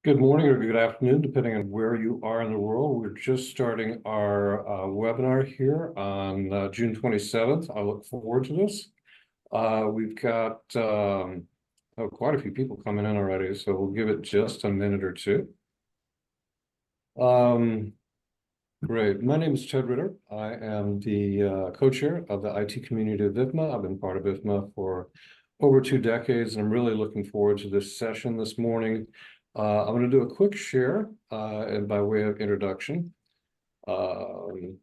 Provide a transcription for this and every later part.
Good morning or good afternoon, depending on where you are in the world. We're just starting our webinar here on June 27th. I look forward to this. We've got quite a few people coming in already, so we'll give it just a minute or two. Great. My name is Ted Ritter. I am the co-chair of the IT community of IFMA. I've been part of IFMA for over 2 decades, and I'm really looking forward to this session this morning. I'm going to do a quick share and by way of introduction and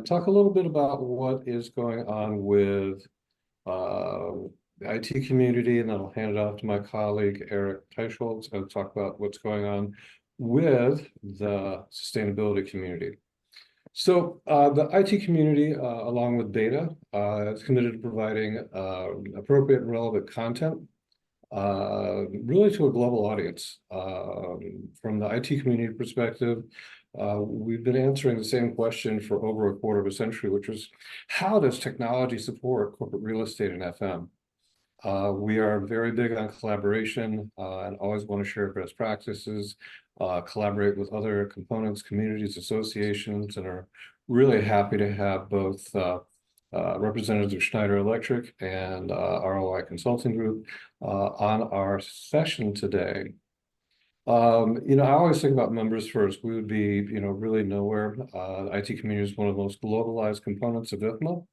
talk a little bit about what is going on with the IT community, and then I'll hand it off to my colleague, Eric Teicholz, and talk about what's going on with the sustainability community. So the IT community, along with data, is committed to providing appropriate and relevant content really to a global audience. From the IT community perspective, we've been answering the same question for over a quarter of a century, which was, how does technology support corporate real estate in FM? We are very big on collaboration and always want to share best practices, collaborate with other components, communities, associations, and are really happy to have both representatives of Schneider Electric and ROI Consulting Group on our session today. I always think about members first. We would be, really nowhere. The IT community is one of the most globalized components of IFMA.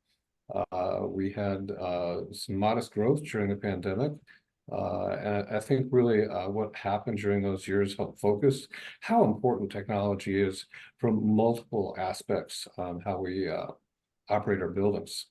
We had some modest growth during the pandemic. And I think really what happened during those years helped focus how important technology is from multiple aspects on how we operate our buildings.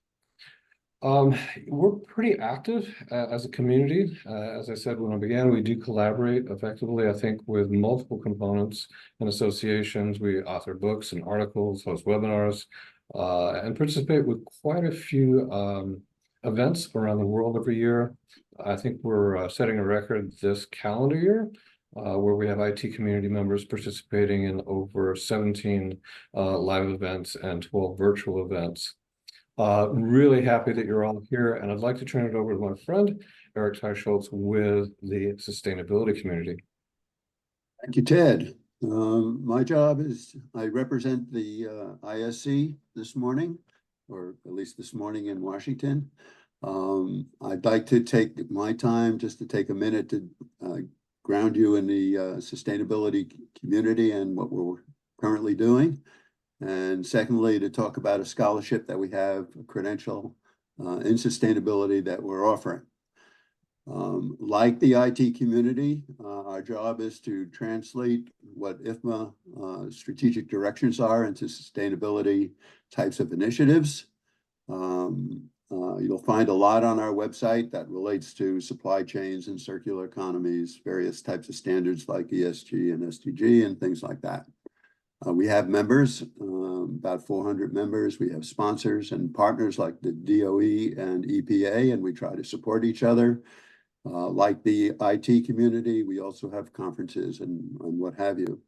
We're pretty active as a community. As I said when I began, we do collaborate effectively, I think, with multiple components and associations. We author books and articles, host webinars, and participate with quite a few events around the world every year. I think we're setting a record this calendar year where we have IT community members participating in over 17 live events and 12 virtual events. Really happy that you're all here, and I'd like to turn it over to my friend, Eric Teicholz, with the sustainability community. Thank you, Ted. My job is I represent the ISC this morning, or at least this morning in Washington. I'd like to take my time just to take a minute to ground you in the sustainability community and what we're currently doing. And secondly, to talk about a scholarship that we have, a credential in sustainability that we're offering. Like the IT community, our job is to translate what IFMA strategic directions are into sustainability types of initiatives. You'll find a lot on our website that relates to supply chains and circular economies, various types of standards like ESG and SDG and things like that. We have members, about 400 members. We have sponsors and partners like the DOE and EPA, and we try to support each other. Like the IT community, we also have conferences and what have you.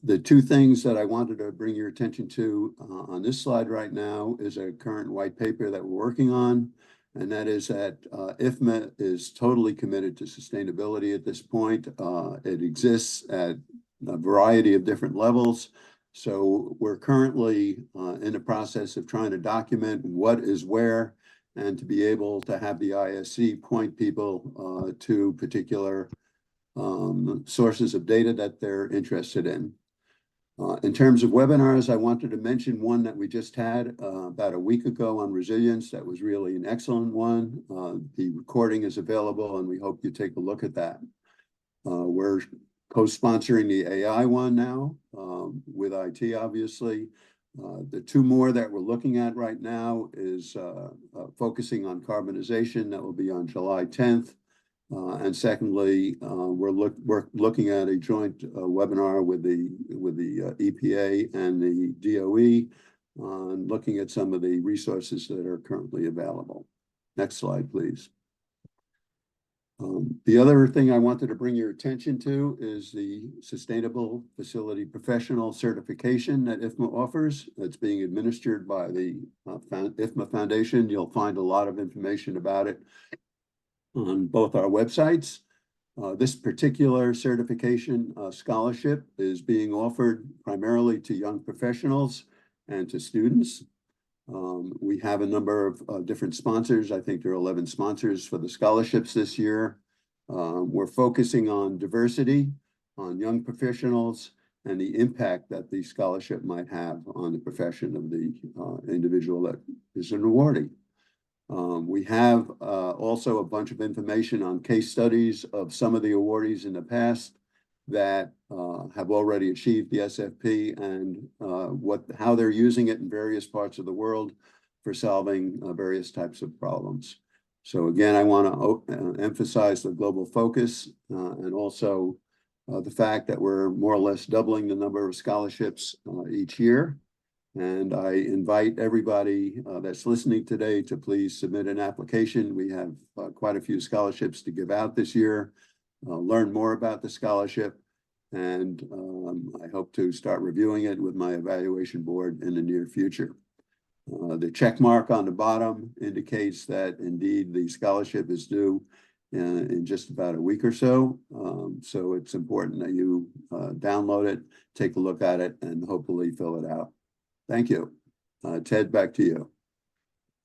The two things that I wanted to bring your attention to on this slide right now is a current white paper that we're working on, and that is that IFMA is totally committed to sustainability at this point. It exists at a variety of different levels. So we're currently in the process of trying to document what is where, and to be able to have the ISC point people to particular sources of data that they're interested in. In terms of webinars, I wanted to mention one that we just had about a week ago on resilience. That was really an excellent one. The recording is available, and we hope you take a look at that. We're co-sponsoring the AI one now with IT, obviously. The two more that we're looking at right now is focusing on carbonization. That will be on July 10th. And secondly, we're looking at a joint webinar with the EPA and the DOE on looking at some of the resources that are currently available. Next slide, please. The other thing I wanted to bring your attention to is the Sustainable Facility Professional certification that IFMA offers. It's being administered by the IFMA Foundation. You'll find a lot of information about it on both our websites. This particular certification scholarship is being offered primarily to young professionals and to students. We have a number of different sponsors. I think there are 11 sponsors for the scholarships this year. We're focusing on diversity, on young professionals, and the impact that the scholarship might have on the profession of the individual that is an awardee. We have also a bunch of information on case studies of some of the awardees in the past that have already achieved the SFP and how they're using it in various parts of the world for solving various types of problems. So again, I want to emphasize the global focus and also the fact that we're more or less doubling the number of scholarships each year. And I invite everybody that's listening today to please submit an application. We have quite a few scholarships to give out this year. Learn more about the scholarship, and I hope to start reviewing it with my evaluation board in the near future. The check mark on the bottom indicates that indeed the scholarship is due in just about a week or so. So it's important that you download it, take a look at it, and hopefully fill it out. Thank you. Ted, back to you.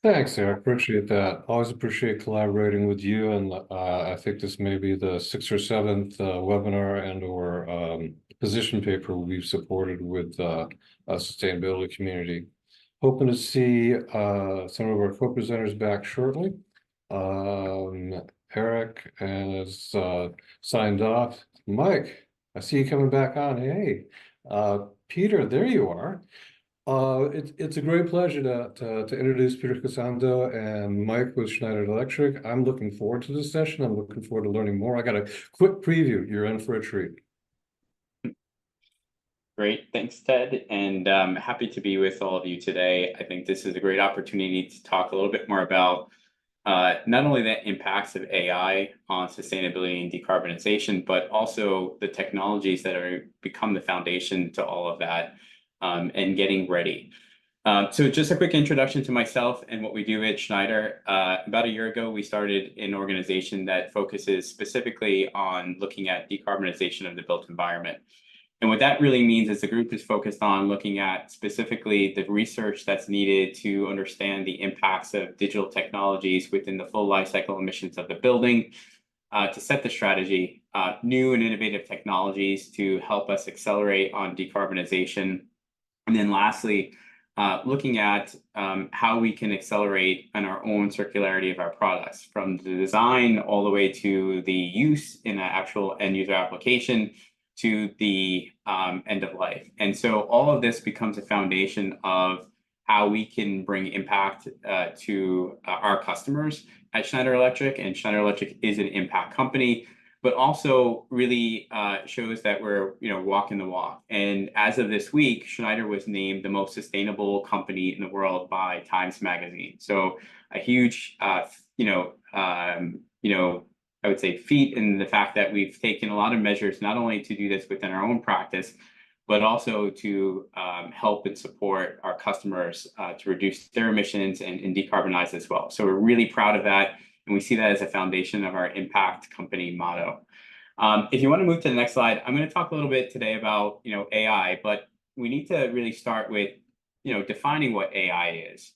Thanks, Eric. Appreciate that. Always appreciate collaborating with you. And I think this may be the 6th or 7th webinar and or position paper we've supported with a sustainability community. Hoping to see some of our co-presenters back shortly. Eric has signed off. Mike, I see you coming back on. Hey, Peter, there you are. It's a great pleasure to introduce Peter Casando and Mike with Schneider Electric. I'm looking forward to this session. I'm looking forward to learning more. I got a quick preview. You're in for a treat. Great, thanks, Ted, and happy to be with all of you today. I think this is a great opportunity to talk a little bit more about not only the impacts of AI on sustainability and decarbonization, but also the technologies that are become the foundation to all of that and getting ready. So just a quick introduction to myself and what we do at Schneider. About a year ago, we started an organization that focuses specifically on looking at decarbonization of the built environment. And what that really means is the group is focused on looking at specifically the research that's needed to understand the impacts of digital technologies within the full life cycle emissions of the building, to set the strategy, new and innovative technologies to help us accelerate on decarbonization. And then lastly, looking at how we can accelerate on our own circularity of our products, from the design all the way to the use in an actual end user application, to the end of life. And so all of this becomes a foundation of how we can bring impact to our customers at Schneider Electric. And Schneider Electric is an impact company, but also really shows that we're walking the walk. And as of this week, Schneider was named the most sustainable company in the world by Times Magazine. So a huge I would say feat in the fact that we've taken a lot of measures, not only to do this within our own practice, but also to help and support our customers to reduce their emissions and decarbonize as well. So we're really proud of that. And we see that as a foundation of our impact company motto. If you want to move to the next slide, I'm going to talk a little bit today about AI, but we need to really start with defining what AI is.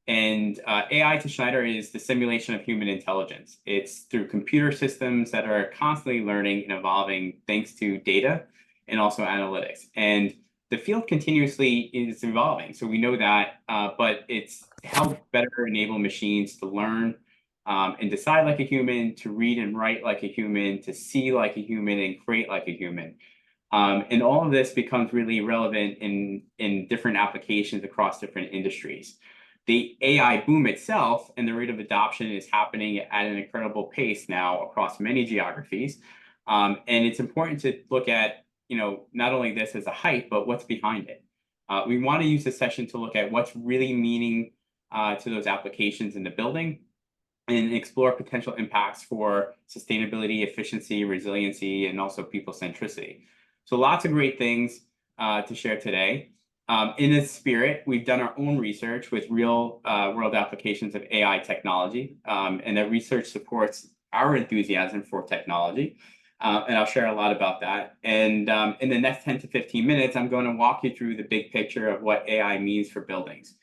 AI to Schneider is the simulation of human intelligence. It's through computer systems that are constantly learning and evolving thanks to data and also analytics. And the field continuously is evolving. So we know that, but it's to help better enable machines to learn and decide like a human, to read and write like a human, to see like a human, and create like a human. And all of this becomes really relevant in different applications across different industries. The AI boom itself and the rate of adoption is happening at an incredible pace now across many geographies. And it's important to look at, not only this as a hype, but what's behind it. We want to use this session to look at what's really meaning to those applications in the building and explore potential impacts for sustainability, efficiency, resiliency, and also people centricity. So lots of great things to share today. In this spirit, we've done our own research with real world applications of AI technology, and that research supports our enthusiasm for technology. And I'll share a lot about that. And in the next 10 to 15 minutes, I'm going to walk you through the big picture of what AI means for buildings,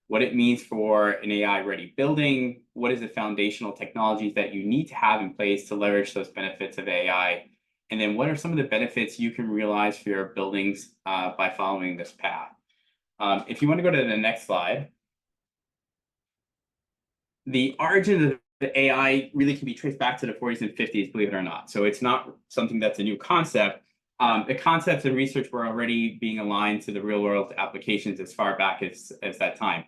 what it means for an AI-ready building, what is the foundational technologies that you need to have in place to leverage those benefits of AI, and then what are some of the benefits you can realize for your buildings by following this path. If you want to go to the next slide, the origin of the AI really can be traced back to the 40s and 50s, believe it or not. So it's not something that's a new concept. The concepts and research were already being aligned to the real world applications as far back as that time.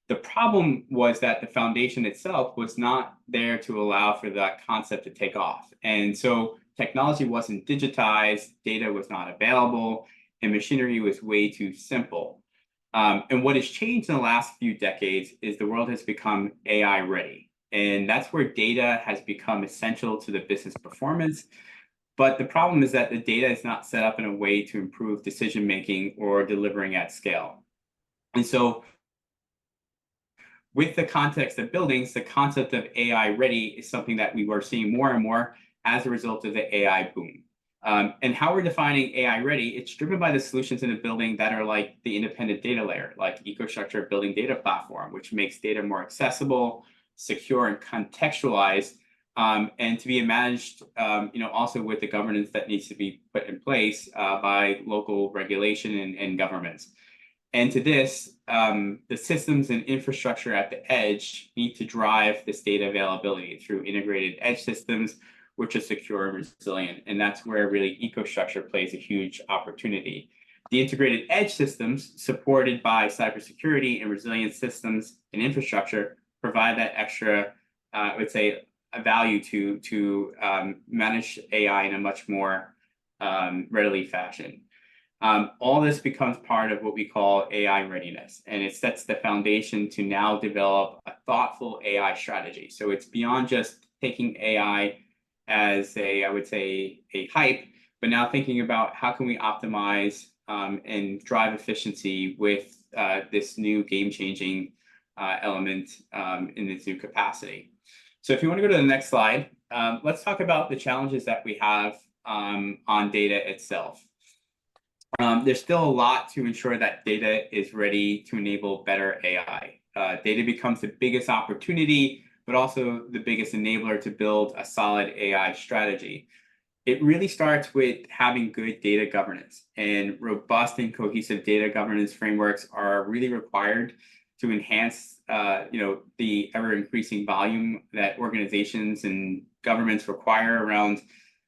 The problem was that the foundation itself was not there to allow for that concept to take off. And so technology wasn't digitized, data was not available, and machinery was way too simple. And what has changed in the last few decades is the world has become AI ready. And that's where data has become essential to the business performance. But the problem is that the data is not set up in a way to improve decision making or delivering at scale. And so with the context of buildings, the concept of AI ready is something that we were seeing more and more as a result of the AI boom. And how we're defining AI ready, it's driven by the solutions in the building that are like the independent data layer, like EcoStruxure Building Data Platform, which makes data more accessible, secure, and contextualized, and to be managed, also with the governance that needs to be put in place by local regulation and governments. And to this, the systems and infrastructure at the edge need to drive this data availability through integrated edge systems, which are secure and resilient. And that's where really EcoStruxure plays a huge opportunity. The integrated edge systems supported by cybersecurity and resilient systems and infrastructure provide that extra, I would say, a value to manage AI in a much more readily fashion. All this becomes part of what we call AI readiness, and it sets the foundation to now develop a thoughtful AI strategy. So it's beyond just taking AI as I would say, a hype, but now thinking about how can we optimize and drive efficiency with this new game-changing element in this new capacity. So if you want to go to the next slide, let's talk about the challenges that we have on data itself. There's still a lot to ensure that data is ready to enable better AI. Data becomes the biggest opportunity, but also the biggest enabler to build a solid AI strategy. It really starts with having good data governance, and robust and cohesive data governance frameworks are really required to enhance the ever-increasing volume that organizations and governments require around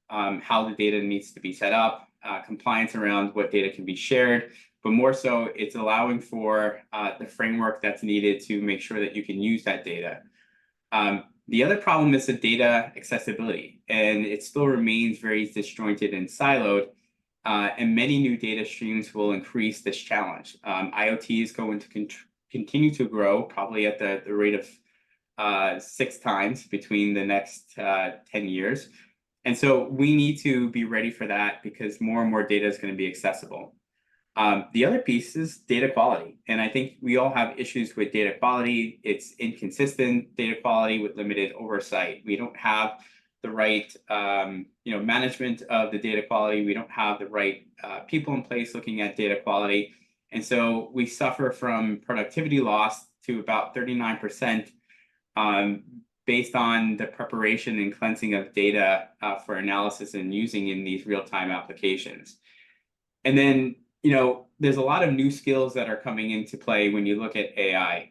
how the data needs to be set up, compliance around what data can be shared, but more so it's allowing for the framework that's needed to make sure that you can use that data. The other problem is the data accessibility, and it still remains very disjointed and siloed, and many new data streams will increase this challenge. IoT is going to continue to grow, probably at the rate of 6 times between the next 10 years. And so we need to be ready for that because more and more data is going to be accessible. The other piece is data quality. And I think we all have issues with data quality. It's inconsistent data quality with limited oversight. We don't have the right management of the data quality. We don't have the right people in place looking at data quality. And so we suffer from productivity loss to about 39% based on the preparation and cleansing of data for analysis and using in these real-time applications. And then there's a lot of new skills that are coming into play when you look at AI.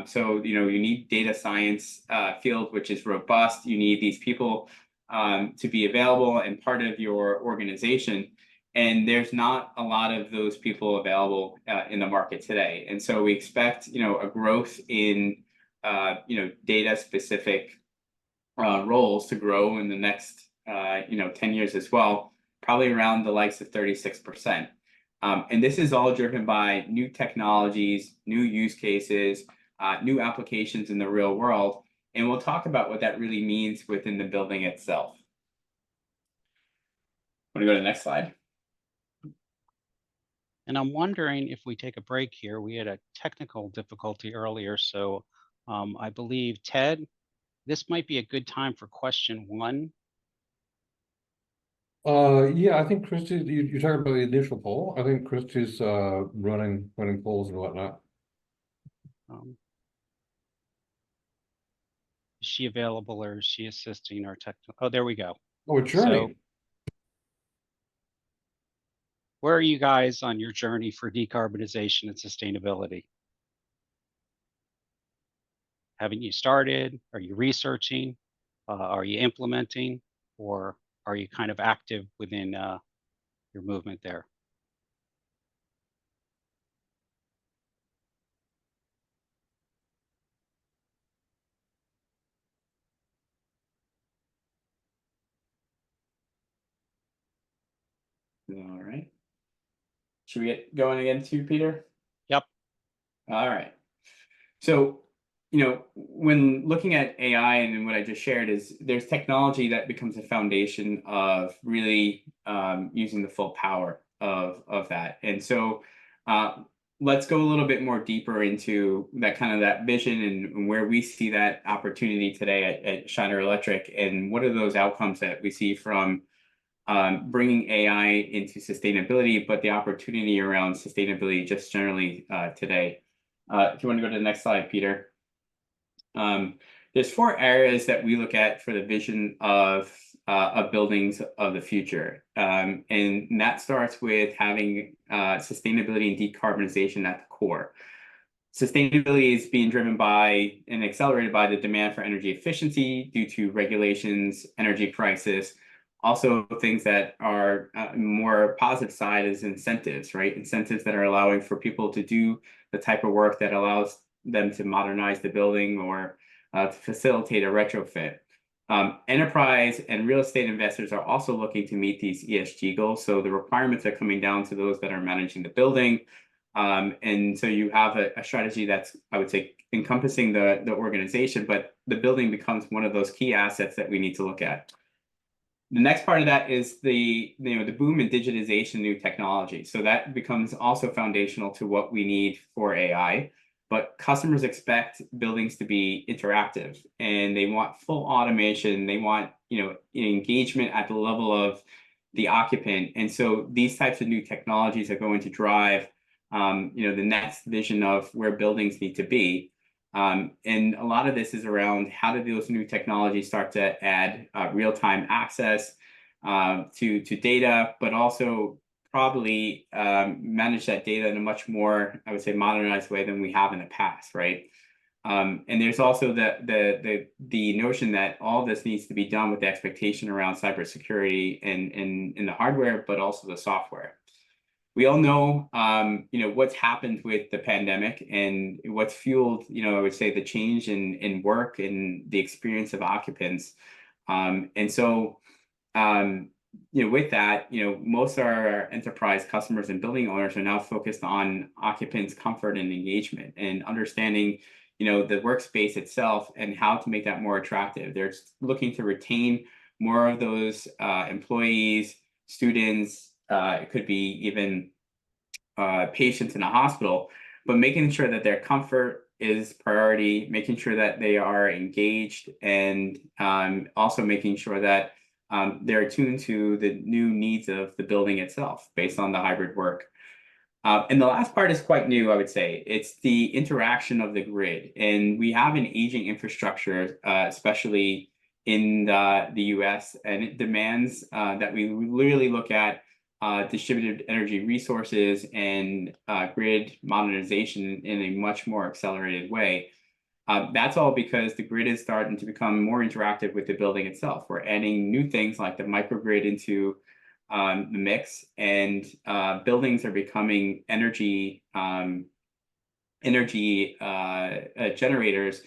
So you need data science field, which is robust. You need these people to be available and part of your organization. And there's not a lot of those people available in the market today. And so we expect a growth in data-specific roles to grow in the next 10 years as well, probably around the likes of 36%. And this is all driven by new technologies, new use cases, new applications in the real world. And we'll talk about what that really means within the building itself. Want to go to the next slide? And I'm wondering if we take a break here. We had a technical difficulty earlier, so I believe Ted this might be a good time for question one. Yeah, I think Christie, you're talking about the initial poll. I think Christie's running polls and whatnot. Is she available or is she assisting our technical? Oh, there we go. Oh, a journey. So, where are you guys on your journey for decarbonization and sustainability? Haven't you started? Are you researching? Are you implementing? Or are you kind of active within your movement there? All right. Should we get going again too, Peter? Yep. All right. So, when looking at AI and what I just shared is there's technology that becomes a foundation of really using the full power of that. And so let's go a little bit more deeper into that vision and where we see that opportunity today at Schneider Electric, and what are those outcomes that we see from bringing AI into sustainability, but the opportunity around sustainability just generally today. If you want to go to the next slide, Peter. There's 4 areas that we look at for the vision of buildings of the future. And that starts with having sustainability and decarbonization at the core. Sustainability is being driven by and accelerated by the demand for energy efficiency due to regulations, energy crisis. Also, things that are more positive side is incentives, right? Incentives that are allowing for people to do the type of work that allows them to modernize the building or to facilitate a retrofit. Enterprise and real estate investors are also looking to meet these ESG goals. So the requirements are coming down to those that are managing the building. And so you have a strategy that's, I would say, encompassing the organization, but the building becomes one of those key assets that we need to look at. The next part of that is the boom in digitization, new technology. So that becomes also foundational to what we need for AI. But customers expect buildings to be interactive, and they want full automation. They want engagement at the level of the occupant. And so these types of new technologies are going to drive the next vision of where buildings need to be. And a lot of this is around how do those new technologies start to add real-time access to data, but also probably manage that data in a much more, I would say, modernized way than we have in the past, right? And there's also the notion that all this needs to be done with the expectation around cybersecurity and in the hardware, but also the software. We all know, what's happened with the pandemic and what's fueled, I would say, the change in work and the experience of occupants. And so, with that, most of our enterprise customers and building owners are now focused on occupants' comfort and engagement and understanding, the workspace itself and how to make that more attractive. They're looking to retain more of those employees, students. It could be even patients in a hospital, but making sure that their comfort is priority, making sure that they are engaged, and also making sure that they're attuned to the new needs of the building itself based on the hybrid work. And the last part is quite new, I would say. It's the interaction of the grid. And we have an aging infrastructure, especially in the US, and it demands that we really look at distributed energy resources and grid modernization in a much more accelerated way. That's all because the grid is starting to become more interactive with the building itself. We're adding new things like the microgrid into the mix, and buildings are becoming energy generators.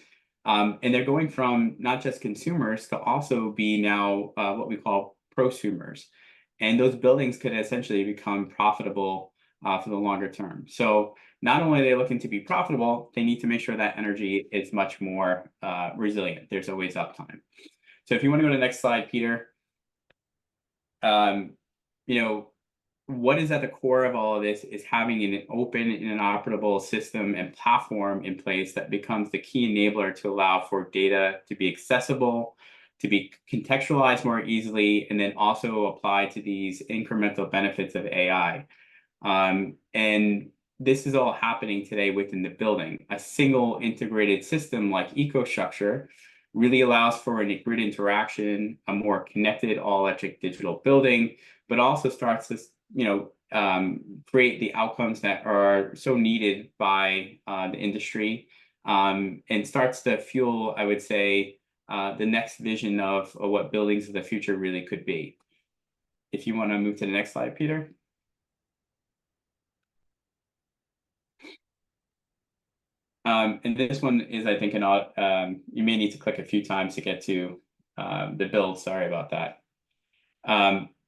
And they're going from not just consumers to also be now what we call prosumers. And those buildings could essentially become profitable for the longer term. So not only are they looking to be profitable, they need to make sure that energy is much more resilient. There's always uptime. So if you want to go to the next slide, Peter. what is at the core of all of this is having an open and interoperable system and platform in place that becomes the key enabler to allow for data to be accessible, to be contextualized more easily, and then also apply to these incremental benefits of AI. And this is all happening today within the building. A single integrated system like EcoStruxure really allows for a grid interaction, a more connected all-electric digital building, but also starts to create the outcomes that are so needed by the industry, and starts to fuel, I would say, the next vision of what buildings of the future really could be. If you want to move to the next slide, Peter. And this one is, I think, you may need to click a few times to get to the build. Sorry about that.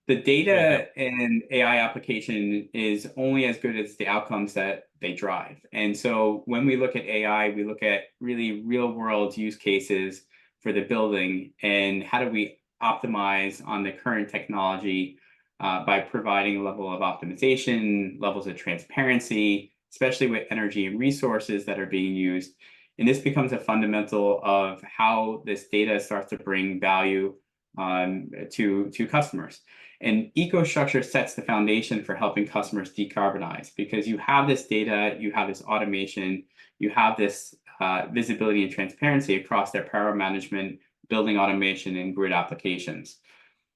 The data and AI application is only as good as the outcomes that they drive. And so when we look at AI, we look at really real world use cases for the building and how do we optimize on the current technology by providing a level of optimization, levels of transparency, especially with energy and resources that are being used. And this becomes a fundamental of how this data starts to bring value to customers. And EcoStruxure sets the foundation for helping customers decarbonize, because you have this data, you have this automation, you have this visibility and transparency across their power management, building automation, and grid applications.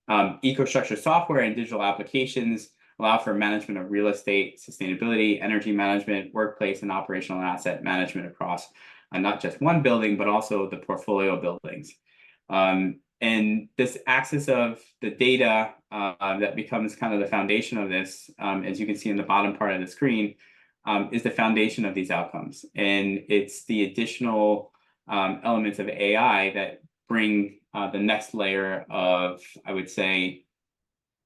EcoStruxure software and digital applications allow for management of real estate, sustainability, energy management, workplace, and operational asset management across not just one building, but also the portfolio buildings. And this access of the data that becomes kind of the foundation of this, as you can see in the bottom part of the screen, is the foundation of these outcomes. And it's the additional elements of AI that bring the next layer of, I would say,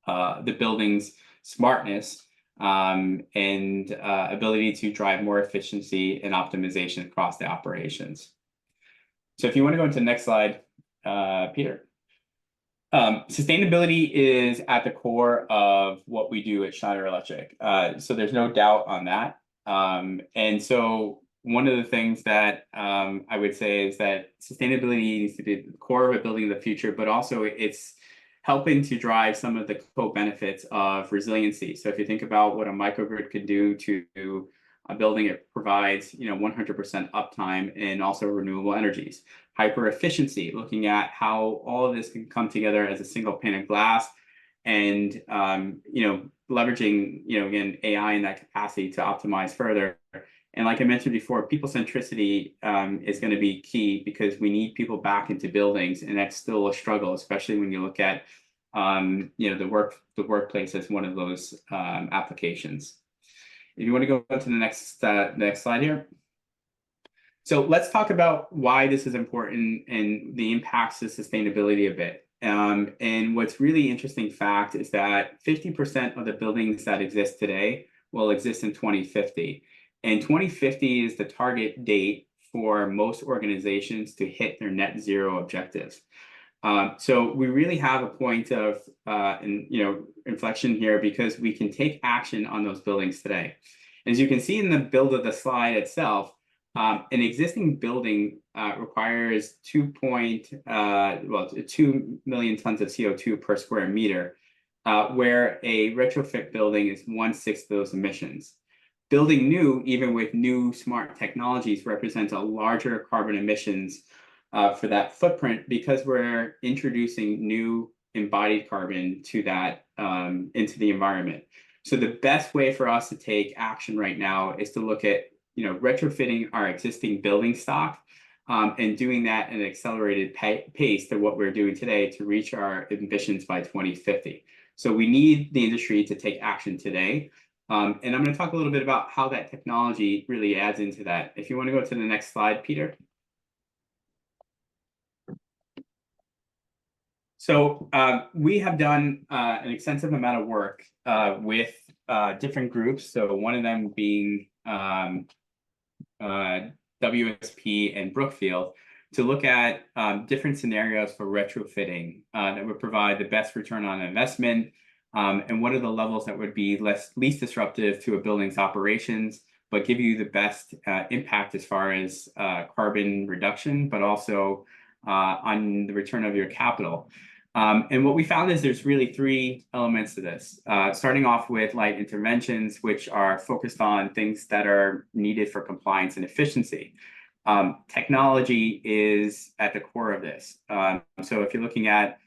the building's smartness and ability to drive more efficiency and optimization across the operations. So if you want to go into the next slide, Peter. Sustainability is at the core of what we do at Schneider Electric. So there's no doubt on that. And so one of the things that I would say is that sustainability needs to be the core of a building of the future, but also it's helping to drive some of the co-benefits of resiliency. So if you think about what a microgrid could do to a building, it provides 100% uptime and also renewable energies. Hyper efficiency, looking at how all of this can come together as a single pane of glass, and leveraging again AI in that capacity to optimize further. And like I mentioned before, people centricity is going to be key, because we need people back into buildings, and that's still a struggle, especially when you look at the workplace as one of those applications. If you want to go to the next slide here. So let's talk about why this is important and the impacts to sustainability a bit. And what's really interesting fact is that 50% of the buildings that exist today will exist in 2050. And 2050 is the target date for most organizations to hit their net zero objectives. So we really have a point of inflection here, because we can take action on those buildings today. As you can see in the build of the slide itself, an existing building requires 2 million tons of CO2 per square meter, where a retrofit building is 1/6 of those emissions. Building new, even with new smart technologies, represents a larger carbon emissions for that footprint, because we're introducing new embodied carbon to that into the environment. So the best way for us to take action right now is to look at retrofitting our existing building stock and doing that at an accelerated pace to what we're doing today to reach our ambitions by 2050. So we need the industry to take action today. And I'm going to talk a little bit about how that technology really adds into that. If you want to go to the next slide, Peter. So we have done an extensive amount of work with different groups. So one of them being WSP and Brookfield, to look at different scenarios for retrofitting that would provide the best return on investment, and what are the levels that would be least disruptive to a building's operations, but give you the best impact as far as carbon reduction, but also on the return of your capital. And what we found is there's really three elements to this, starting off with light interventions, which are focused on things that are needed for compliance and efficiency. Technology is at the core of this. So if you're looking at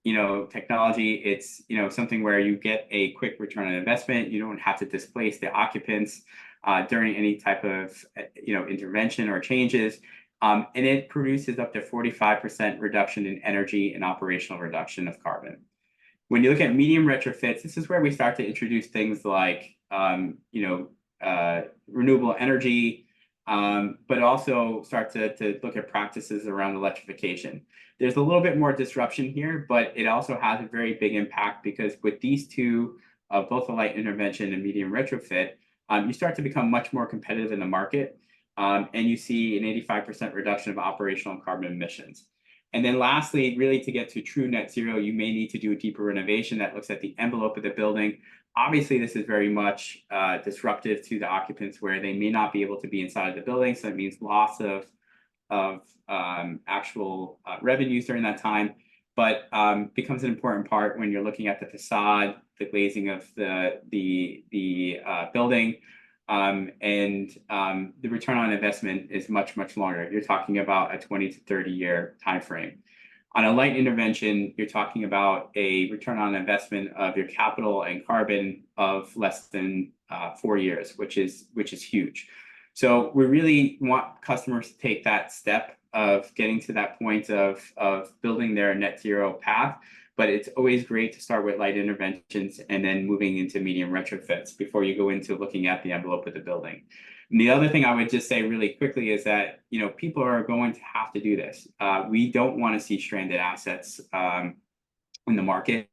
technology, it's something where you get a quick return on investment. You don't have to displace the occupants during any type of intervention or changes. And it produces up to 45% reduction in energy and operational reduction of carbon. When you look at medium retrofits, this is where we start to introduce things like renewable energy, but also start to look at practices around electrification. There's a little bit more disruption here, but it also has a very big impact because with these two, both the light intervention and medium retrofit, you start to become much more competitive in the market. And you see an 85% reduction of operational carbon emissions. And then lastly, really to get to true net zero, you may need to do a deeper renovation that looks at the envelope of the building. Obviously, this is very much disruptive to the occupants where they may not be able to be inside of the building. So it means loss of actual revenues during that time, but becomes an important part when you're looking at the facade, the glazing of the building. And the return on investment is much, much longer. You're talking about a 20 to 30 year timeframe. On a light intervention, you're talking about a return on investment of your capital and carbon of less than 4 years, which is huge. So we really want customers to take that step of getting to that point of building their net zero path. But it's always great to start with light interventions and then moving into medium retrofits before you go into looking at the envelope of the building. And the other thing I would just say really quickly is that people are going to have to do this. We don't want to see stranded assets in the market.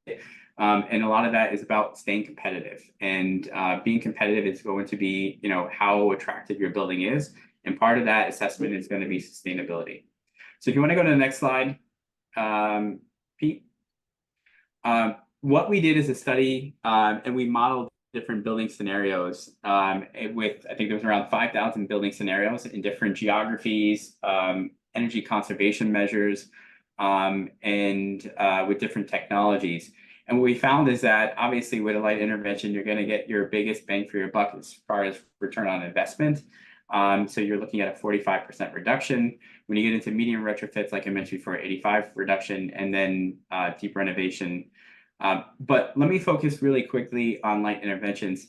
And a lot of that is about staying competitive. And being competitive is going to be how attractive your building is. And part of that assessment is going to be sustainability. So if you want to go to the next slide, Pete. What we did is a study and we modeled different building scenarios with, I think there was around 5,000 building scenarios in different geographies, energy conservation measures, and with different technologies. And what we found is that obviously with a light intervention, you're going to get your biggest bang for your buck as far as return on investment. So you're looking at a 45% reduction. When you get into medium retrofits, like I mentioned, for 85 reduction, and then deep renovation. But let me focus really quickly on light interventions.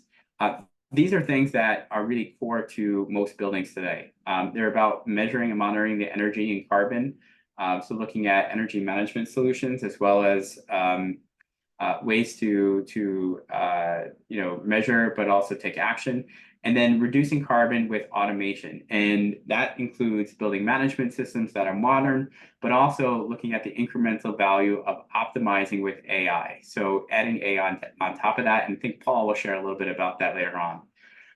These are things that are really core to most buildings today. They're about measuring and monitoring the energy and carbon. So looking at energy management solutions, as well as ways to measure, but also take action. And then reducing carbon with automation. And that includes building management systems that are modern, but also looking at the incremental value of optimizing with AI. So adding AI on top of that, and I think Paul will share a little bit about that later on.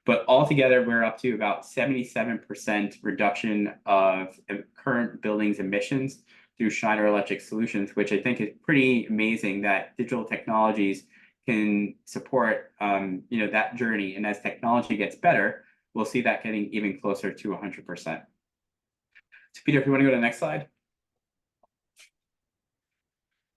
But altogether, we're up to about 77% reduction of current buildings emissions through Schneider Electric solutions, which I think is pretty amazing that digital technologies can support that journey. And as technology gets better, we'll see that getting even closer to 100%. So Peter, if you want to go to the next slide.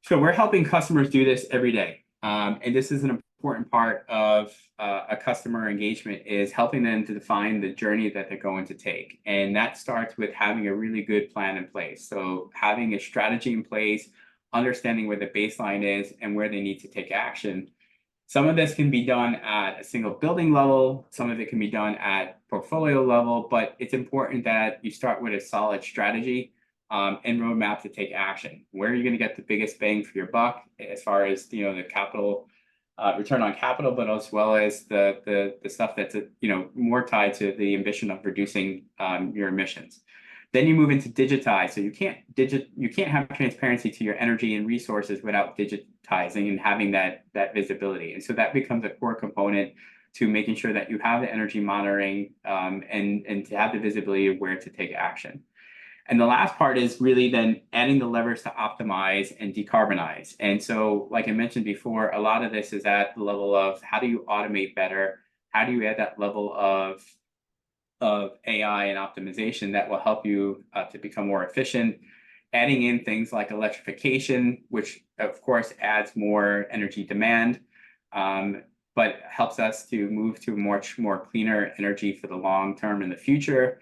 So we're helping customers do this every day. And this is an important part of a customer engagement, is helping them to define the journey that they're going to take. And that starts with having a really good plan in place. So having a strategy in place, understanding where the baseline is and where they need to take action. Some of this can be done at a single building level. Some of it can be done at portfolio level, but it's important that you start with a solid strategy and roadmap to take action. Where are you going to get the biggest bang for your buck as far as the capital return on capital, but as well as the stuff that's more tied to the ambition of reducing your emissions. Then you move into digitize. So you can't have transparency to your energy and resources without digitizing and having that visibility. And so that becomes a core component to making sure that you have the energy monitoring and to have the visibility of where to take action. And the last part is really then adding the levers to optimize and decarbonize. And so, like I mentioned before, a lot of this is at the level of how do you automate better? How do you add that level of AI and optimization that will help you to become more efficient? Adding in things like electrification, which of course adds more energy demand, but helps us to move to much more cleaner energy for the long term in the future.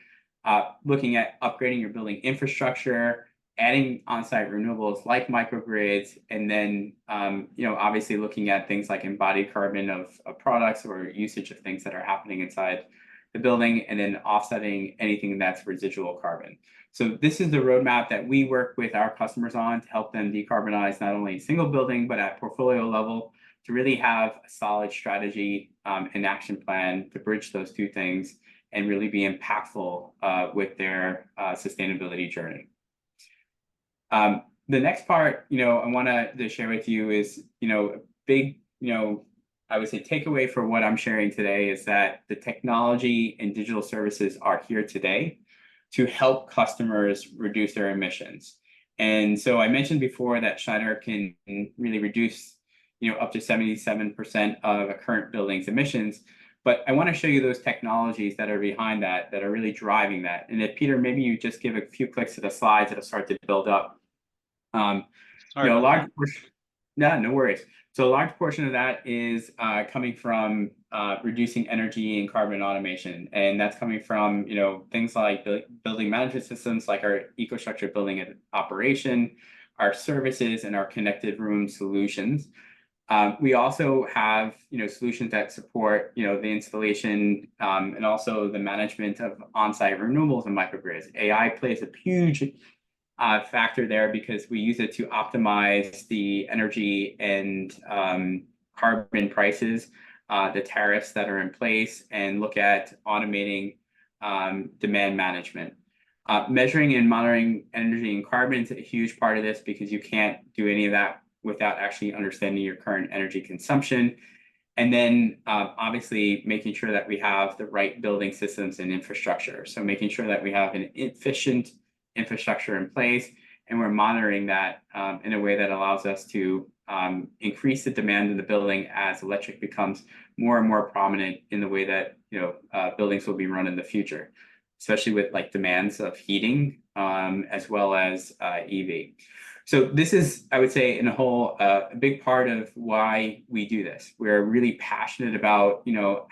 Looking at upgrading your building infrastructure, adding on-site renewables like microgrids, and then obviously looking at things like embodied carbon of products or usage of things that are happening inside the building, and then offsetting anything that's residual carbon. So this is the roadmap that we work with our customers on to help them decarbonize not only a single building, but at portfolio level, to really have a solid strategy and action plan to bridge those two things and really be impactful with their sustainability journey. The next part, I want to share with you is, a big, I would say takeaway for what I'm sharing today is that the technology and digital services are here today to help customers reduce their emissions. And so I mentioned before that Schneider can really reduce, up to 77% of a current building's emissions. But I want to show you those technologies that are behind that are really driving that. And if Peter, maybe you just give a few clicks to the slides, it'll start to build up. Sorry a about large that. portion, no worries. So a large portion of that is coming from reducing energy and carbon automation. And that's coming from, things like building management systems, like our EcoStruxure building and operation, our services, and our connected room solutions. We also have, solutions that support, the installation and also the management of on-site renewables and microgrids. AI plays a huge factor there because we use it to optimize the energy and carbon prices, the tariffs that are in place, and look at automating demand management. Measuring and monitoring energy and carbon is a huge part of this because you can't do any of that without actually understanding your current energy consumption. And then obviously making sure that we have the right building systems and infrastructure. So making sure that we have an efficient infrastructure in place, and we're monitoring that in a way that allows us to increase the demand in the building as electric becomes more and more prominent in the way that buildings will be run in the future, especially with like demands of heating as well as EV. So this is, I would say, in a whole, a big part of why we do this. We're really passionate about,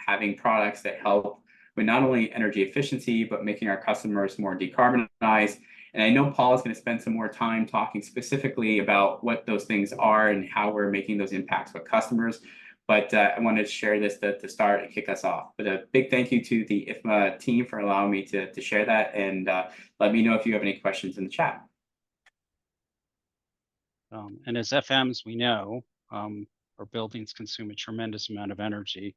having products that help with not only energy efficiency, but making our customers more decarbonized. And I know Paul is going to spend some more time talking specifically about what those things are and how we're making those impacts with customers. But I wanted to share this to start and kick us off. But a big thank you to the IFMA team for allowing me to share that. And let me know if you have any questions in the chat. And as FMs, we know our buildings consume a tremendous amount of energy.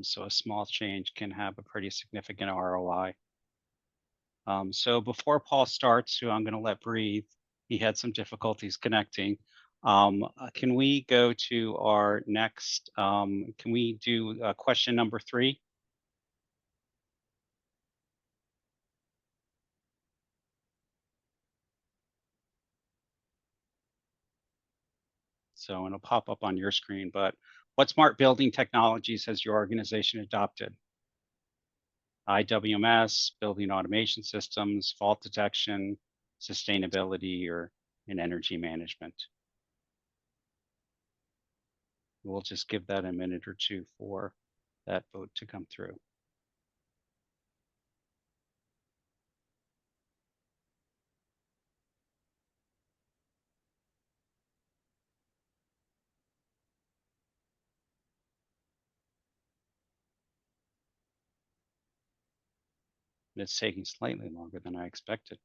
So a small change can have a pretty significant ROI. So before Paul starts, who I'm going to let breathe, he had some difficulties connecting. Can we go to our next, can we do question number 3? So it'll pop up on your screen, but what smart building technologies has your organization adopted? IWMS, building automation systems, fault detection, sustainability, or in energy management. We'll just give that a minute or two for that vote to come through. And it's taking slightly longer than I expected.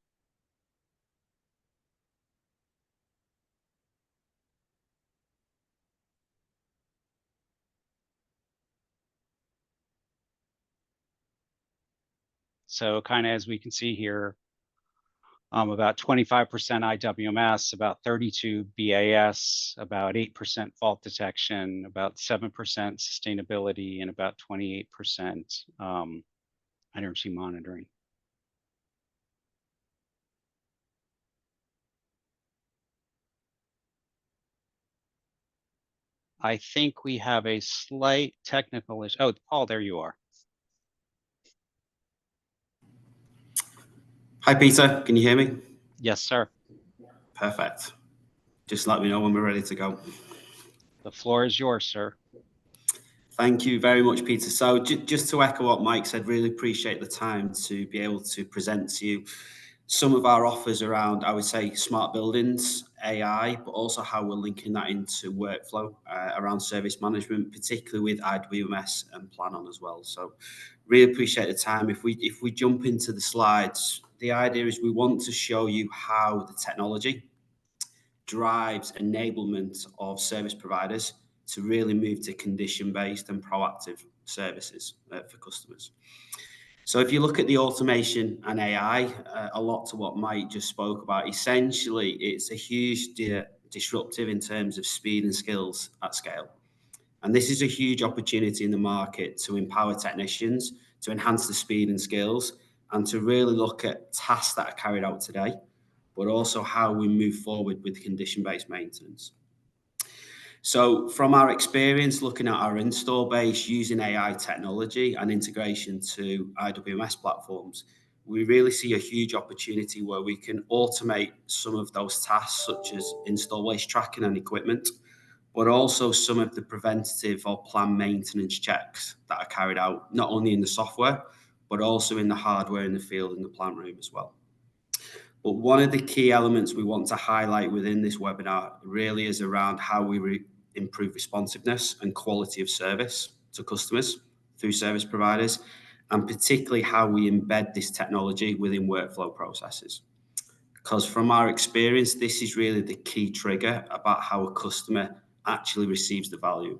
So kind of as we can see here, about 25% IWMS, about 32 BAS, about 8% fault detection, about 7% sustainability, and about 28% energy monitoring. I think we have a slight technical issue. Oh, Paul, there you are. Hi, Peter. Can you hear me? Yes, sir. Perfect. Just let me know when we're ready to go. The floor is yours, sir. Thank you very much, Peter. So just to echo what Mike said, really appreciate the time to be able to present to you some of our offers around, I would say, smart buildings, AI, but also how we're linking that into workflow around service management, particularly with IWMS and Planon as well. So really appreciate the time. If we jump into the slides, the idea is we want to show you how the technology drives enablement of service providers to really move to condition-based and proactive services for customers. So if you look at the automation and AI, a lot to what Mike just spoke about, essentially it's a huge disruptive in terms of speed and skills at scale. And this is a huge opportunity in the market to empower technicians, to enhance the speed and skills, and to really look at tasks that are carried out today, but also how we move forward with condition-based maintenance. So from our experience looking at our install base using AI technology and integration to IWMS platforms, we really see a huge opportunity where we can automate some of those tasks such as install waste tracking and equipment, but also some of the preventative or planned maintenance checks that are carried out, not only in the software, but also in the hardware in the field and the plant room as well. But one of the key elements we want to highlight within this webinar really is around how we improve responsiveness and quality of service to customers through service providers, and particularly how we embed this technology within workflow processes. Because from our experience, this is really the key trigger about how a customer actually receives the value.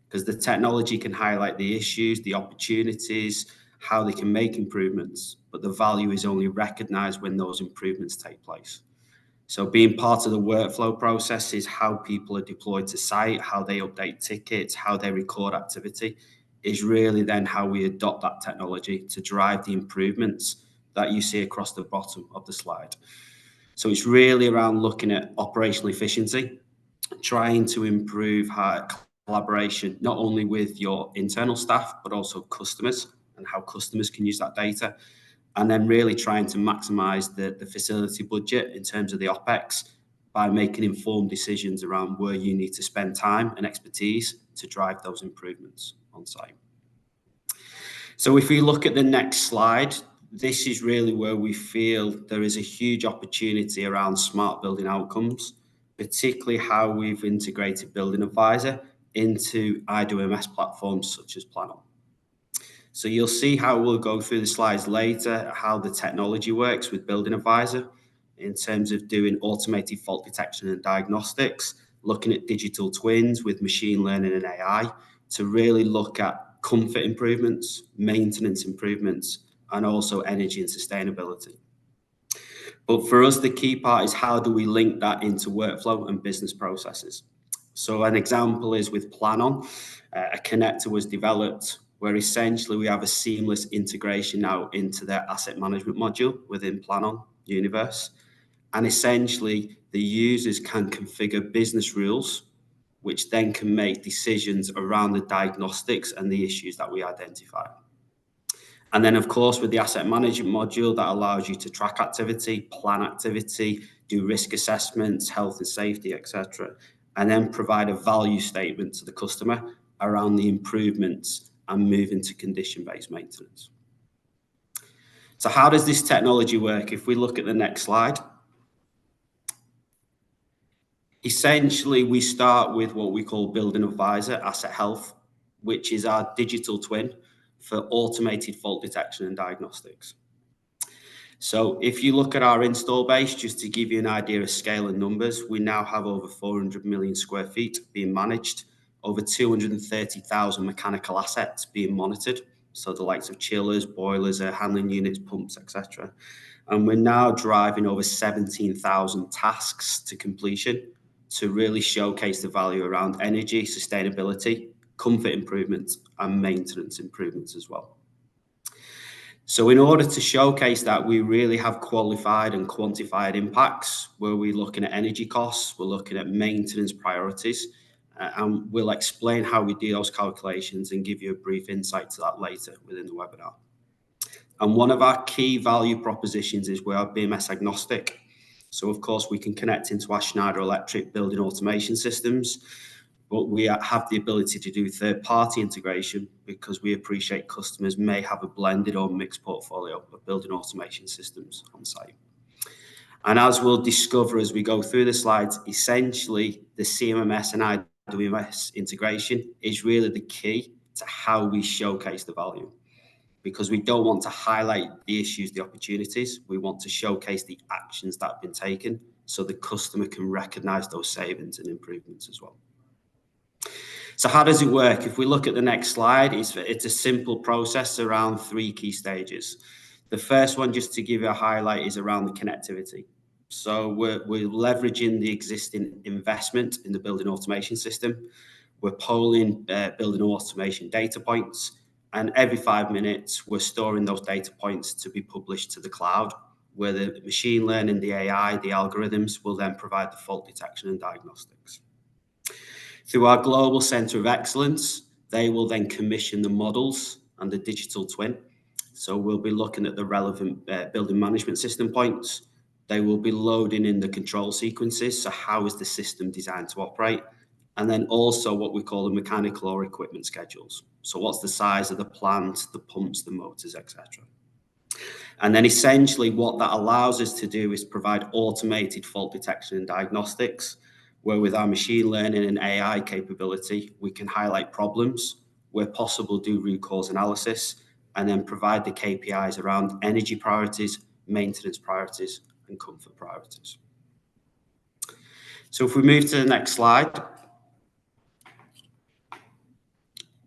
Because the technology can highlight the issues, the opportunities, how they can make improvements, but the value is only recognized when those improvements take place. So being part of the workflow process is how people are deployed to site, how they update tickets, how they record activity, is really then how we adopt that technology to drive the improvements that you see across the bottom of the slide. So it's really around looking at operational efficiency, trying to improve collaboration, not only with your internal staff, but also customers and how customers can use that data. And then really trying to maximize the facility budget in terms of the OPEX by making informed decisions around where you need to spend time and expertise to drive those improvements on site. So if we look at the next slide, this is really where we feel there is a huge opportunity around smart building outcomes, particularly how we've integrated Building Advisor into IWMS platforms such as Planon. So you'll see how we'll go through the slides later, how the technology works with Building Advisor in terms of doing automated fault detection and diagnostics, looking at digital twins with machine learning and AI to really look at comfort improvements, maintenance improvements, and also energy and sustainability. But for us, the key part is how do we link that into workflow and business processes? So an example is with Planon, a connector was developed where essentially we have a seamless integration now into their asset management module within Planon Universe. And essentially the users can configure business rules, which then can make decisions around the diagnostics and the issues that we identify. And then, of course, with the asset management module, that allows you to track activity, plan activity, do risk assessments, health and safety, etc., and then provide a value statement to the customer around the improvements and moving to condition-based maintenance. So how does this technology work? If we look at the next slide, essentially we start with what we call Building Advisor Asset Health, which is our digital twin for automated fault detection and diagnostics. So if you look at our install base, just to give you an idea of scale and numbers, we now have over 400 million square feet being managed, over 230,000 mechanical assets being monitored. So the likes of chillers, boilers, air handling units, pumps, etc. And we're now driving over 17,000 tasks to completion to really showcase the value around energy, sustainability, comfort improvements, and maintenance improvements as well. So in order to showcase that, we really have qualified and quantified impacts where we're looking at energy costs, we're looking at maintenance priorities, and we'll explain how we do those calculations and give you a brief insight to that later within the webinar. And one of our key value propositions is we are BMS agnostic. So of course we can connect into our Schneider Electric building automation systems, but we have the ability to do third-party integration because we appreciate customers may have a blended or mixed portfolio of building automation systems on site. And as we'll discover as we go through the slides, essentially the CMMS and IWMS integration is really the key to how we showcase the value, because we don't want to highlight the issues, the opportunities. We want to showcase the actions that have been taken so the customer can recognize those savings and improvements as well. So how does it work? If we look at the next slide, it's a simple process around 3 key stages. The first one, just to give you a highlight, is around the connectivity. So we're leveraging the existing investment in the building automation system. We're polling building automation data points, and every 5 minutes, we're storing those data points to be published to the cloud, where the machine learning, the AI, the algorithms will then provide the fault detection and diagnostics. Through our global center of excellence, they will then commission the models and the digital twin. So we'll be looking at the relevant building management system points. They will be loading in the control sequences. So how is the system designed to operate? And then also what we call the mechanical or equipment schedules. So what's the size of the plant, the pumps, the motors, etc. And then essentially what that allows us to do is provide automated fault detection and diagnostics, where with our machine learning and AI capability, we can highlight problems, where possible do root cause analysis, and then provide the KPIs around energy priorities, maintenance priorities, and comfort priorities. So if we move to the next slide,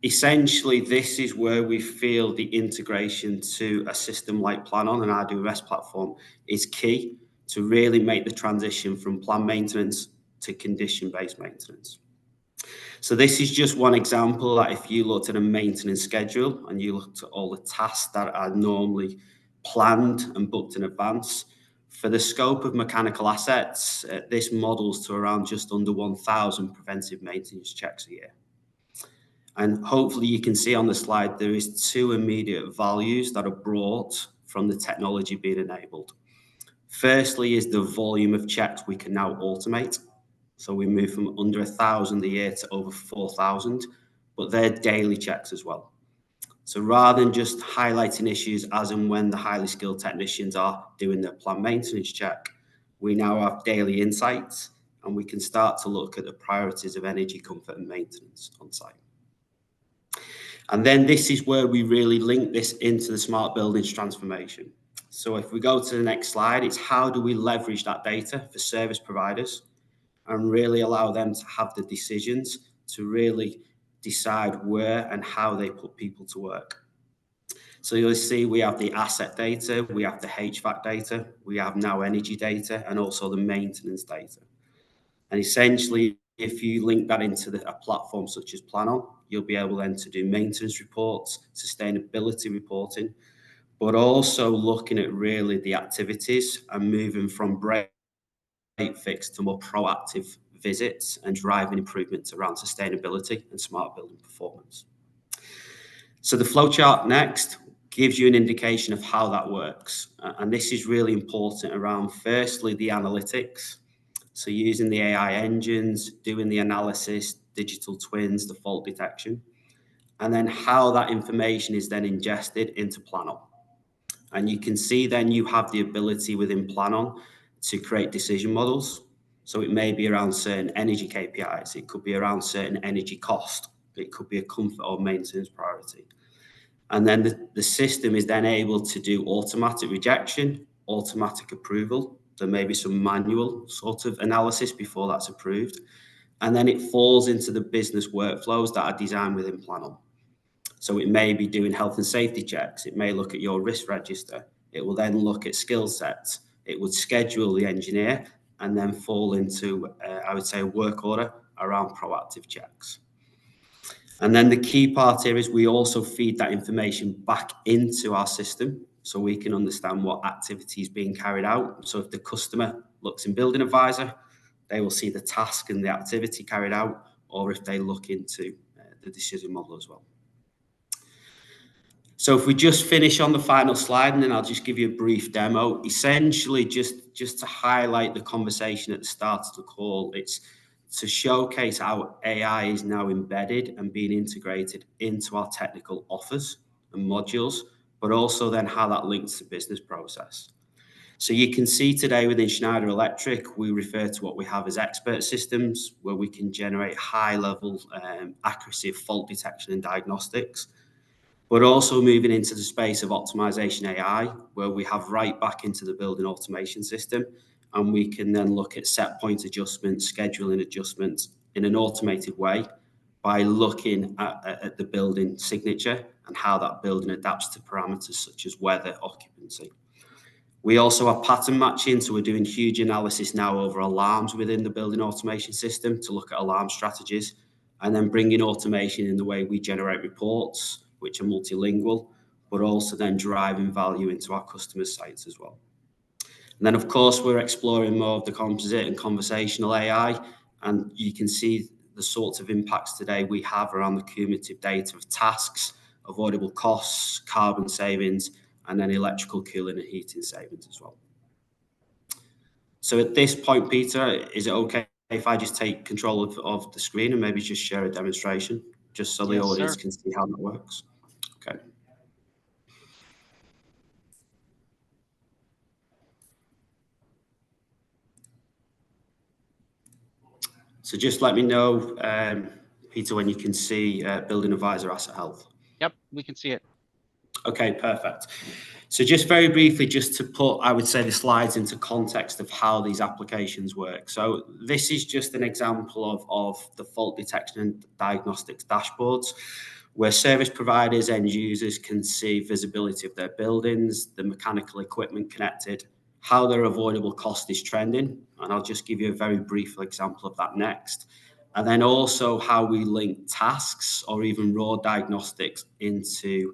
essentially this is where we feel the integration to a system like Planon and our IWMS platform is key to really make the transition from planned maintenance to condition-based maintenance. So this is just one example that if you looked at a maintenance schedule and you looked at all the tasks that are normally planned and booked in advance, for the scope of mechanical assets, this models to around just under 1,000 preventive maintenance checks a year. And hopefully you can see on the slide, there is 2 immediate values that are brought from the technology being enabled. Firstly is the volume of checks we can now automate. So we move from under 1,000 a year to over 4,000, but they're daily checks as well. So rather than just highlighting issues as and when the highly skilled technicians are doing their planned maintenance check, we now have daily insights and we can start to look at the priorities of energy, comfort and maintenance on site. And then this is where we really link this into the smart buildings transformation. So if we go to the next slide, it's how do we leverage that data for service providers and really allow them to have the decisions to really decide where and how they put people to work. So you'll see we have the asset data, we have the HVAC data, we have now energy data, and also the maintenance data. And essentially, if you link that into a platform such as Planon, you'll be able then to do maintenance reports, sustainability reporting, but also looking at really the activities and moving from break fix to more proactive visits and driving improvements around sustainability and smart building performance. So the flowchart next gives you an indication of how that works. And this is really important around, firstly, the analytics. So using the AI engines, doing the analysis, digital twins, the fault detection, and then how that information is then ingested into Planon. And you can see then you have the ability within Planon to create decision models. So it may be around certain energy KPIs. It could be around certain energy cost. It could be a comfort or maintenance priority. And then the system is then able to do automatic rejection, automatic approval. There may be some manual sort of analysis before that's approved. And then it falls into the business workflows that are designed within Planon. So it may be doing health and safety checks. It may look at your risk register. It will then look at skill sets. It would schedule the engineer and then fall into, I would say, a work order around proactive checks. And then the key part here is we also feed that information back into our system so we can understand what activity is being carried out. So if the customer looks in Building Advisor, they will see the task and the activity carried out, or if they look into the decision model as well. So if we just finish on the final slide, and then I'll just give you a brief demo, essentially just to highlight the conversation at the start of the call. It's to showcase how AI is now embedded and being integrated into our technical offers and modules, but also then how that links to business process. So you can see today within Schneider Electric, we refer to what we have as expert systems, where we can generate high level accuracy of fault detection and diagnostics, but also moving into the space of optimization AI, where we have right back into the building automation system, and we can then look at set point adjustments, scheduling adjustments in an automated way by looking at the building signature and how that building adapts to parameters such as weather, occupancy. We also have pattern matching, so we're doing huge analysis now over alarms within the building automation system to look at alarm strategies, and then bringing automation in the way we generate reports, which are multilingual, but also then driving value into our customers' sites as well. And then, of course, we're exploring more of the composite and conversational AI, and you can see the sorts of impacts today we have around the cumulative data of tasks, avoidable costs, carbon savings, and then electrical cooling and heating savings as well. So at this point, Peter, is it okay if I just take control of the screen and maybe just share a demonstration, just so the Yes, audience sir. can see how that works? Okay. So just let me know, Peter, when you can see Building Advisor Asset Health. Yep, we can see it. Okay, perfect. So just very briefly, just to put, I would say, the slides into context of how these applications work. So this is just an example of the fault detection and diagnostics dashboards, where service providers, end users can see visibility of their buildings, the mechanical equipment connected, how their avoidable cost is trending. And I'll just give you a very brief example of that next. And then also how we link tasks or even raw diagnostics into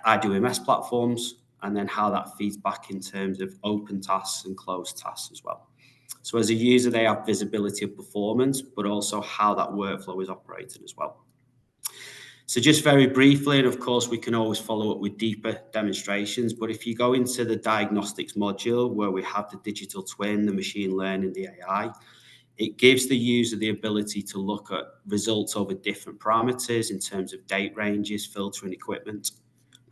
IWMS platforms, and then how that feeds back in terms of open tasks and closed tasks as well. So as a user, they have visibility of performance, but also how that workflow is operated as well. So just very briefly, and of course, we can always follow up with deeper demonstrations, but if you go into the diagnostics module where we have the digital twin, the machine learning, the AI, it gives the user the ability to look at results over different parameters in terms of date ranges, filtering equipment.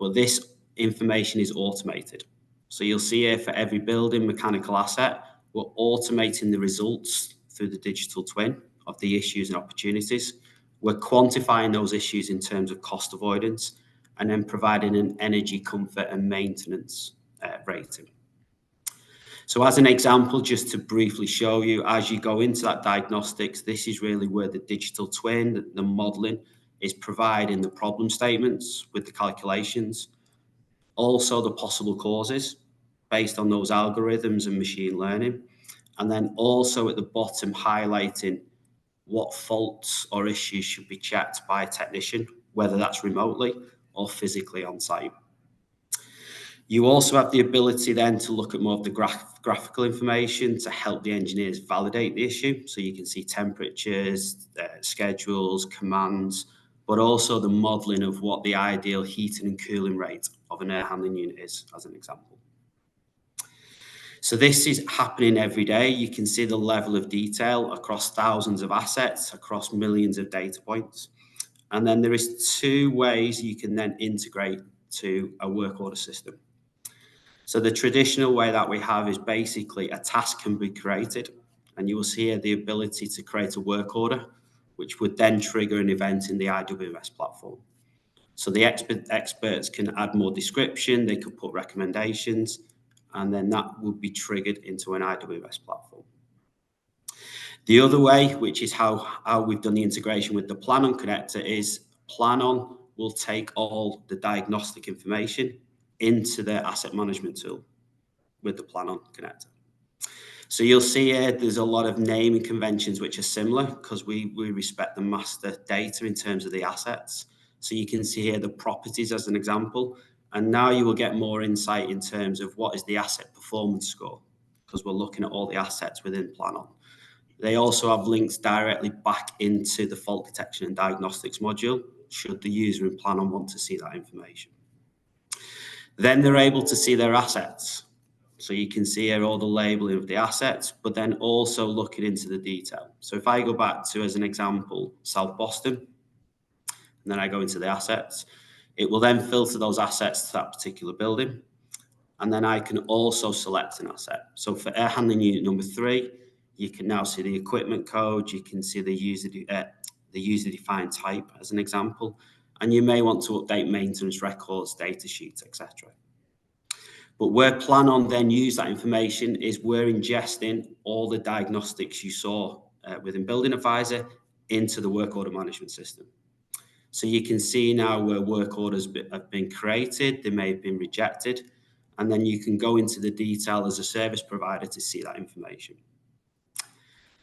But this information is automated. So you'll see here for every building mechanical asset, we're automating the results through the digital twin of the issues and opportunities. We're quantifying those issues in terms of cost avoidance, and then providing an energy comfort and maintenance rating. So as an example, just to briefly show you, as you go into that diagnostics, this is really where the digital twin, the modeling, is providing the problem statements with the calculations, also the possible causes based on those algorithms and machine learning, and then also at the bottom highlighting what faults or issues should be checked by a technician, whether that's remotely or physically on site. You also have the ability then to look at more of the graphical information to help the engineers validate the issue. So you can see temperatures, schedules, commands, but also the modeling of what the ideal heating and cooling rate of an air handling unit is, as an example. So this is happening every day. You can see the level of detail across thousands of assets, across millions of data points. And then there is two ways you can then integrate to a work order system. So the traditional way that we have is basically a task can be created, and you will see here the ability to create a work order, which would then trigger an event in the IWMS platform. So the experts can add more description, they could put recommendations, and then that would be triggered into an IWMS platform. The other way, which is how we've done the integration with the Planon connector, is Planon will take all the diagnostic information into their asset management tool with the Planon connector. So you'll see here, there's a lot of naming conventions which are similar because we respect the master data in terms of the assets. So you can see here the properties as an example, and now you will get more insight in terms of what is the asset performance score, because we're looking at all the assets within Planon. They also have links directly back into the fault detection and diagnostics module, should the user in Planon want to see that information. Then they're able to see their assets. So you can see here all the labeling of the assets, but then also looking into the detail. So if I go back to, as an example, South Boston, and then I go into the assets, it will then filter those assets to that particular building. And then I can also select an asset. So for air handling unit number 3, you can now see the equipment code, you can see the user-defined type as an example, and you may want to update maintenance records, data sheets, etc. But where Planon then use that information is we're ingesting all the diagnostics you saw within Building Advisor into the work order management system. So you can see now where work orders have been created, they may have been rejected, and then you can go into the detail as a service provider to see that information.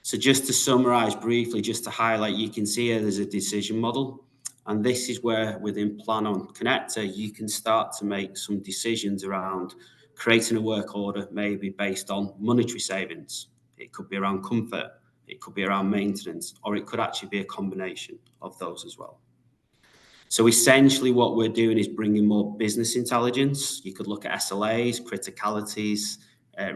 So just to summarize briefly, just to highlight, you can see here there's a decision model, and this is where within Planon Connector, you can start to make some decisions around creating a work order, maybe based on monetary savings. It could be around comfort, it could be around maintenance, or it could actually be a combination of those as well. So essentially what we're doing is bringing more business intelligence. You could look at SLAs, criticalities,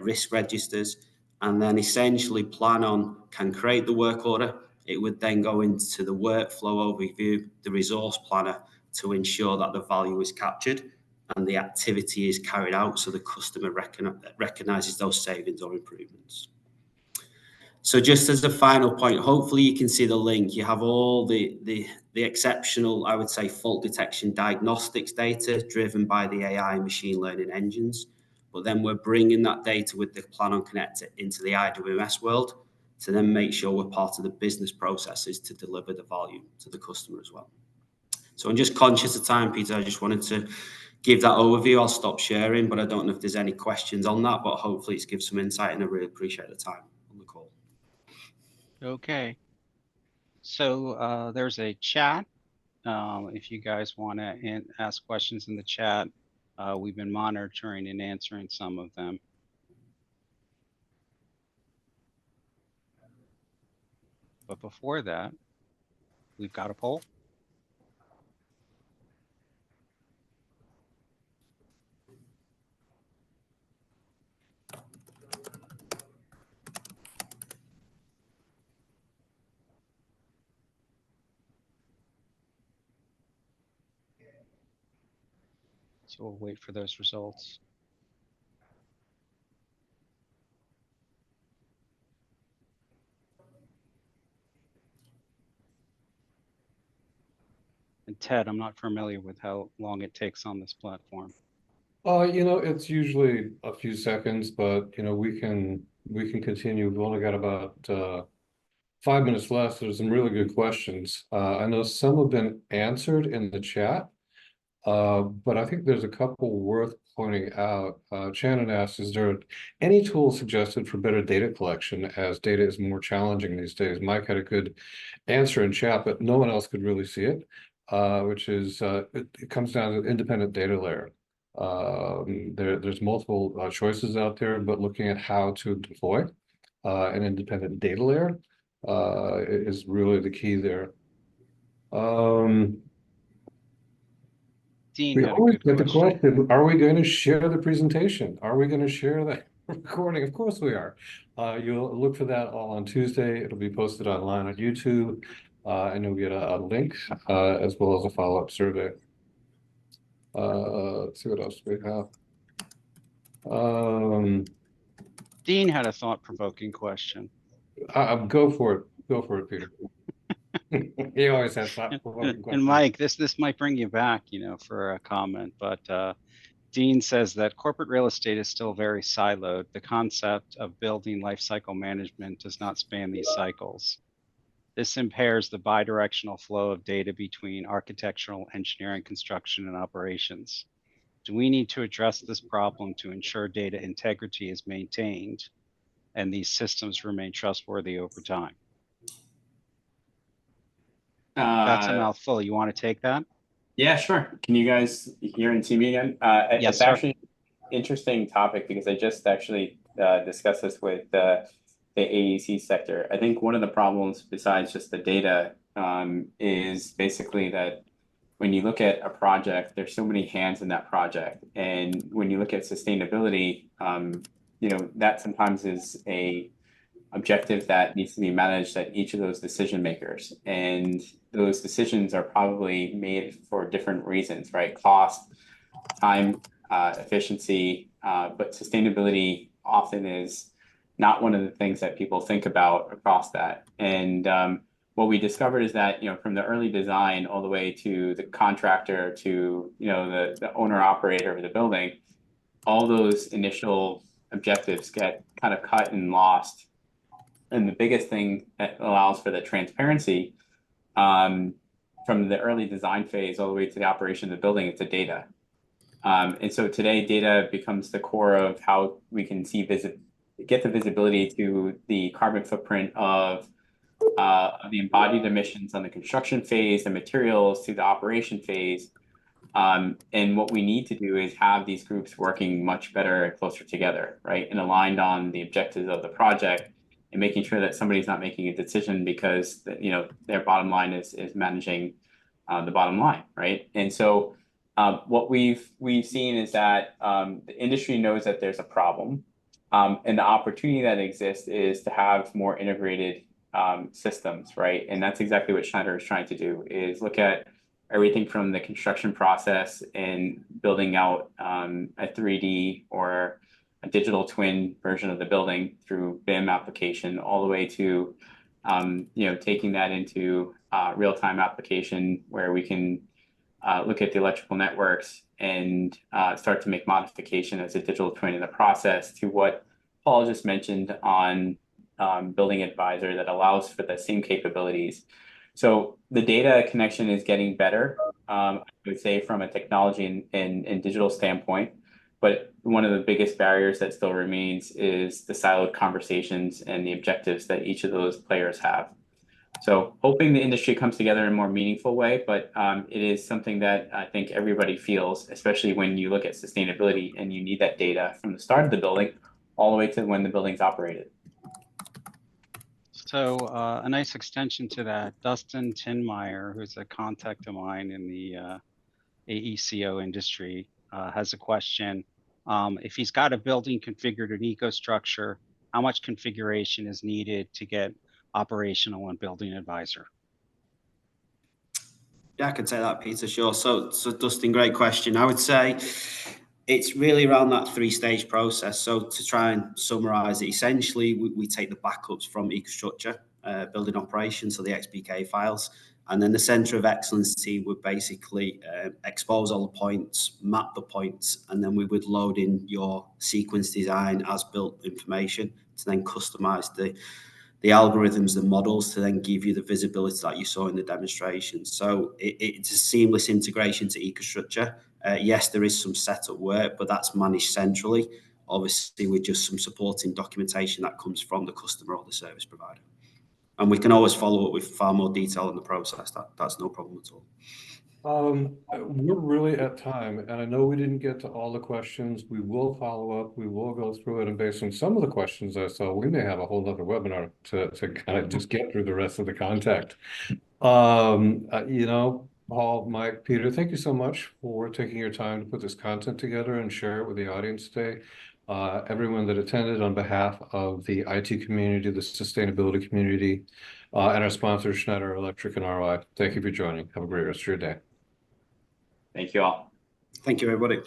risk registers, and then essentially Planon can create the work order. It would then go into the workflow overview, the resource planner, to ensure that the value is captured and the activity is carried out so the customer recognizes those savings or improvements. So just as a final point, hopefully you can see the link. You have all the exceptional, I would say, fault detection diagnostics data driven by the AI and machine learning engines. But then we're bringing that data with the Planon Connector into the IWMS world to then make sure we're part of the business processes to deliver the value to the customer as well. So I'm just conscious of time, Peter. I just wanted to give that overview. I'll stop sharing, but I don't know if there's any questions on that, but hopefully it's given some insight, and I really appreciate the time on the call. Okay. So there's a chat. If you guys want to ask questions in the chat, we've been monitoring and answering some of them. But before that, we've got a poll. So we'll wait for those results. And Ted, I'm not familiar with how long it takes on this platform. It's usually a few seconds, but we can continue. We've only got about 5 minutes left. There's some really good questions. I know some have been answered in the chat, but I think there's a couple worth pointing out. Shannon asks, is there any tool suggested for better data collection as data is more challenging these days? Mike had a good answer in chat, but no one else could really see it, which is it comes down to independent data layer. There's multiple choices out there, but looking at how to deploy an independent data layer is really the key there. Dean We had a always good get the question. question, are we going to share the presentation? Are we going to share the recording? Of course we are. You'll look for that all on Tuesday. It'll be posted online on YouTube, and you'll get a link as well as a follow-up survey. Let's see what else we have. Dean had a thought-provoking question. Go for it. Go for it, Peter. He always has thought-provoking questions. And Mike, this might bring you back, for a comment, but Dean says that corporate real estate is still very siloed. The concept of building life cycle management does not span these cycles. This impairs the bidirectional flow of data between architectural, engineering, construction, and operations. Do we need to address this problem to ensure data integrity is maintained and these systems remain trustworthy over time? That's a mouthful. You want to take that? Yeah, sure. Can you guys hear and see me again? Yes, it's sir. actually an interesting topic because I just actually discussed this with the the AEC sector. I think one of the problems, besides just the data, is basically that when you look at a project, there's so many hands in that project. And when you look at sustainability, that sometimes is a objective that needs to be managed at each of those decision makers. And those decisions are probably made for different reasons, right? Cost, time, efficiency, but sustainability often is not one of the things that people think about across that. And what we discovered is that, from the early design all the way to the contractor to, the owner operator of the building, all those initial objectives get kind of cut and lost. And the biggest thing that allows for the transparency from the early design phase all the way to the operation of the building, it's the data. And so today, data becomes the core of how we can get the visibility to the carbon footprint of the embodied emissions on the construction phase, the materials to the operation phase. And what we need to do is have these groups working much better and closer together, right? And aligned on the objectives of the project and making sure that somebody's not making a decision because, their bottom line is managing the bottom line, right? And so what we've seen is that the industry knows that there's a problem. And the opportunity that exists is to have more integrated systems, right? And that's exactly what Schneider is trying to do, is look at everything from the construction process and building out a 3D or a digital twin version of the building through BIM application, all the way to taking that into real-time application where we can look at the electrical networks and start to make modification as a digital twin in the process, to what Paul just mentioned on Building Advisor that allows for the same capabilities. So the data connection is getting better, I would say, from a technology and digital standpoint. But one of the biggest barriers that still remains is the siloed conversations and the objectives that each of those players have. So hoping the industry comes together in a more meaningful way, but it is something that I think everybody feels, especially when you look at sustainability and you need that data from the start of the building all the way to when the building's operated. So a nice extension to that, Dustin Tinmeyer, who's a contact of mine in the AECO industry, has a question. If he's got a building configured an EcoStructure, how much configuration is needed to get operational in Building Advisor? Yeah, I can take that, Peter, sure. So Dustin, great question. I would say it's really around that three-stage process. So to try and summarize it, essentially, we take the backups from EcoStructure, building operations, so the XPK files. And then the Center of Excellence team would basically expose all the points, map the points, and then we would load in your sequence design as built information to then customize the algorithms, the models, to then give you the visibility that you saw in the demonstration. So it's a seamless integration to EcoStructure. Yes, there is some setup work, but that's managed centrally, obviously with just some supporting documentation that comes from the customer or the service provider. And we can always follow up with far more detail in the process. That's no problem at all. We're really at time, and I know we didn't get to all the questions. We will follow up. We will go through it, and based on some of the questions I saw, we may have a whole other webinar to kind of just get through the rest of the content. Paul, Mike, Peter, thank you so much for taking your time to put this content together and share it with the audience today. Everyone that attended, on behalf of the IT community, the sustainability community, and our sponsors, Schneider Electric and ROI, thank you for joining. Have a great rest of your day. Thank you all. Thank you, everybody.